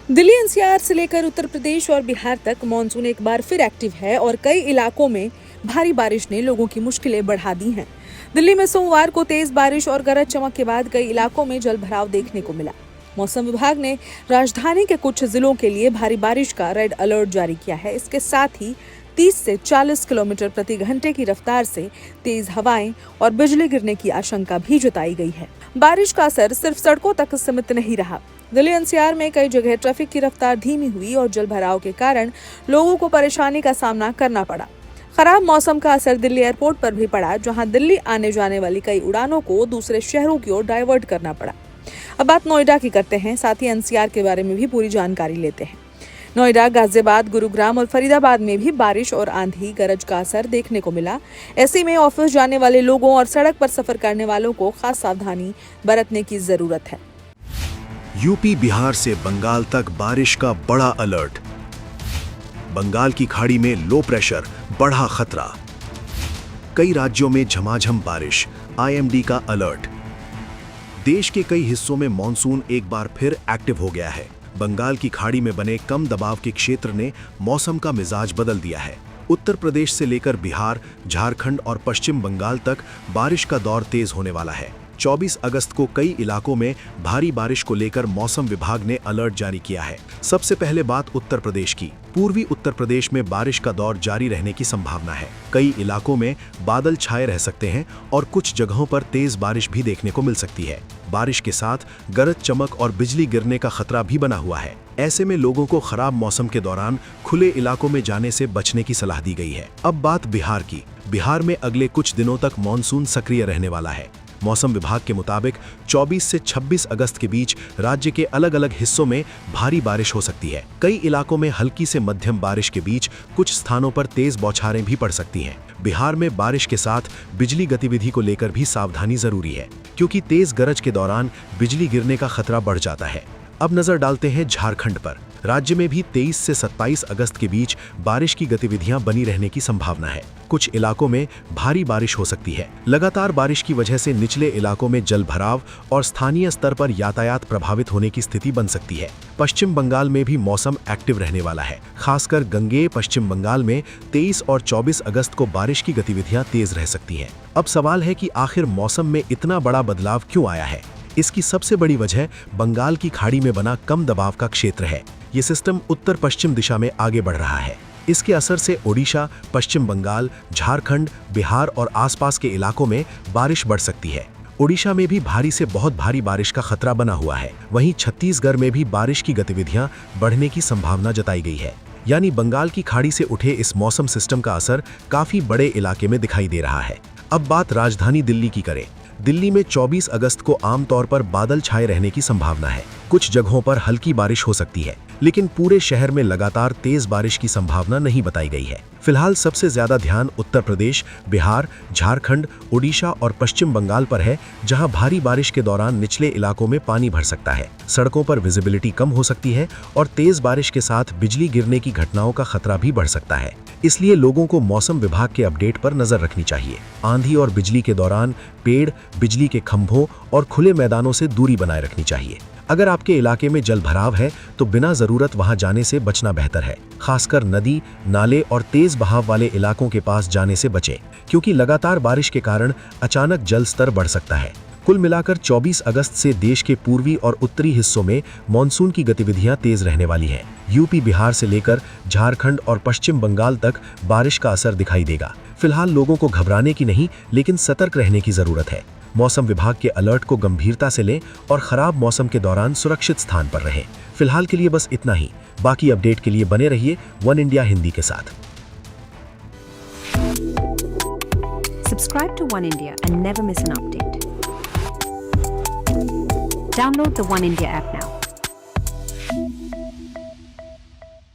Delhi NCR से लेकर उत्तर प्रदेश और बिहार तक मानसून एक बार फिर एक्टिव है और कई इलाकों में भारी बारिश ने लोगों की मुश्किलें बढ़ा दी हैं। दिल्ली में सोमवार को तेज बारिश और गरज चमक के बाद कई इलाकों में जलभराव देखने को मिला। मौसम विभाग ने राजधानी के कुछ जिलों के लिए भारी बारिश का रेड अलर्ट जारी किया है। इसके साथ ही 30 से 40 किलोमीटर प्रति घंटे की रफ्तार से तेज हवाएं और बिजली गिरने की आशंका भी जताई गई है। बारिश का असर सिर्फ सड़कों तक सीमित नहीं रहा। दिल्ली एनसीआर में कई जगह ट्रैफिक की रफ्तार धीमी हुई और जलभराव के कारण लोगों को परेशानी का सामना करना पड़ा। खराब मौसम का असर दिल्ली एयरपोर्ट पर भी पड़ा, जहां दिल्ली आने जाने वाली कई उड़ानों को दूसरे शहरों की ओर डाइवर्ट करना पड़ा। अब बात नोएडा की करते हैं, साथ ही एनसीआर के बारे में भी पूरी जानकारी लेते हैं। नोएडा, गाजियाबाद, गुरुग्राम और फरीदाबाद में भी बारिश और आंधी गरज का असर देखने को मिला। ऐसे में ऑफिस जाने वाले लोगों और सड़क पर सफर करने वालों को खास सावधानी बरतने की जरूरत है। यूपी बिहार से बंगाल तक बारिश का बड़ा अलर्ट। बंगाल की खाड़ी में लो प्रेशर, बढ़ा खतरा। कई राज्यों में झमाझम बारिश, आईएमडी का अलर्ट। देश के कई हिस्सों में मॉनसून एक बार फिर एक्टिव हो गया है। बंगाल की खाड़ी में बने कम दबाव के क्षेत्र ने मौसम का मिजाज बदल दिया है। उत्तर प्रदेश से लेकर बिहार, झारखंड और पश्चिम बंगाल तक बारिश का दौर तेज होने वाला है। 24 अगस्त को कई इलाकों में भारी बारिश को लेकर मौसम विभाग ने अलर्ट जारी किया है। सबसे पहले बात उत्तर प्रदेश की। पूर्वी उत्तर प्रदेश में बारिश का दौर जारी रहने की संभावना है। कई इलाकों में बादल छाए रह सकते हैं और कुछ जगहों पर तेज बारिश भी देखने को मिल सकती है। बारिश के साथ गरज चमक और बिजली गिरने का खतरा भी बना हुआ है। ऐसे में लोगों को खराब मौसम के दौरान खुले इलाकों में जाने से बचने की सलाह दी गई है। अब बात बिहार की। बिहार में अगले कुछ दिनों तक मॉनसून सक्रिय रहने वाला है। मौसम विभाग के मुताबिक 24 से 26 अगस्त के बीच राज्य के अलग अलग हिस्सों में भारी बारिश हो सकती है। कई इलाकों में हल्की से मध्यम बारिश के बीच कुछ स्थानों पर तेज बौछारें भी पड़ सकती हैं। बिहार में बारिश के साथ बिजली गतिविधि को लेकर भी सावधानी जरूरी है, क्योंकि तेज गरज के दौरान बिजली गिरने का खतरा बढ़ जाता है। अब नजर डालते हैं झारखंड पर। राज्य में भी 23 से 27 अगस्त के बीच बारिश की गतिविधियां बनी रहने की संभावना है। कुछ इलाकों में भारी बारिश हो सकती है। लगातार बारिश की वजह से निचले इलाकों में जलभराव और स्थानीय स्तर पर यातायात प्रभावित होने की स्थिति बन सकती है। पश्चिम बंगाल में भी मौसम एक्टिव रहने वाला है। खासकर गंगेय पश्चिम बंगाल में 23 और 24 अगस्त को बारिश की गतिविधियां तेज रह सकती हैं। अब सवाल है कि आखिर मौसम में इतना बड़ा बदलाव क्यों आया है? इसकी सबसे बड़ी वजह बंगाल की खाड़ी में बना कम दबाव का क्षेत्र है। ये सिस्टम उत्तर पश्चिम दिशा में आगे बढ़ रहा है। इसके असर से ओडिशा, पश्चिम बंगाल, झारखंड, बिहार और आसपास के इलाकों में बारिश बढ़ सकती है। ओडिशा में भी भारी से बहुत भारी बारिश का खतरा बना हुआ है। वहीं छत्तीसगढ़ में भी बारिश की गतिविधियां बढ़ने की संभावना जताई गई है। यानी बंगाल की खाड़ी से उठे इस मौसम सिस्टम का असर काफी बड़े इलाके में दिखाई दे रहा है। अब बात राजधानी दिल्ली की करें। दिल्ली में 24 अगस्त को आमतौर पर बादल छाए रहने की संभावना है। कुछ जगहों पर हल्की बारिश हो सकती है, लेकिन पूरे शहर में लगातार तेज बारिश की संभावना नहीं बताई गई है। फिलहाल सबसे ज्यादा ध्यान उत्तर प्रदेश, बिहार, झारखंड, ओडिशा और पश्चिम बंगाल पर है, जहां भारी बारिश के दौरान निचले इलाकों में पानी भर सकता है। सड़कों पर विजिबिलिटी कम हो सकती है और तेज बारिश के साथ बिजली गिरने की घटनाओं का खतरा भी बढ़ सकता है। इसलिए लोगों को मौसम विभाग के अपडेट पर नजर रखनी चाहिए। आंधी और बिजली के दौरान पेड़, बिजली के खंभों और खुले मैदानों से दूरी बनाए रखनी चाहिए। अगर आपके इलाके में जलभराव है तो बिना जरूरत वहां जाने से बचना बेहतर है। खासकर नदी, नाले और तेज बहाव वाले इलाकों के पास जाने से बचें, क्योंकि लगातार बारिश के कारण अचानक जल स्तर बढ़ सकता है। कुल मिलाकर 24 अगस्त से देश के पूर्वी और उत्तरी हिस्सों में मॉनसून की गतिविधियां तेज रहने वाली हैं। यूपी, बिहार से लेकर झारखंड और पश्चिम बंगाल तक बारिश का असर दिखाई देगा। फिलहाल लोगों को घबराने की नहीं, लेकिन सतर्क रहने की जरूरत है। मौसम विभाग के अलर्ट को गंभीरता से लें और खराब मौसम के दौरान सुरक्षित स्थान पर रहें। फिलहाल के लिए बस इतना ही। बाकी अपडेट के लिए बने रहिए वन इंडिया हिंदी के साथ। Subscribe to One India and never miss an update. Download the One India app now.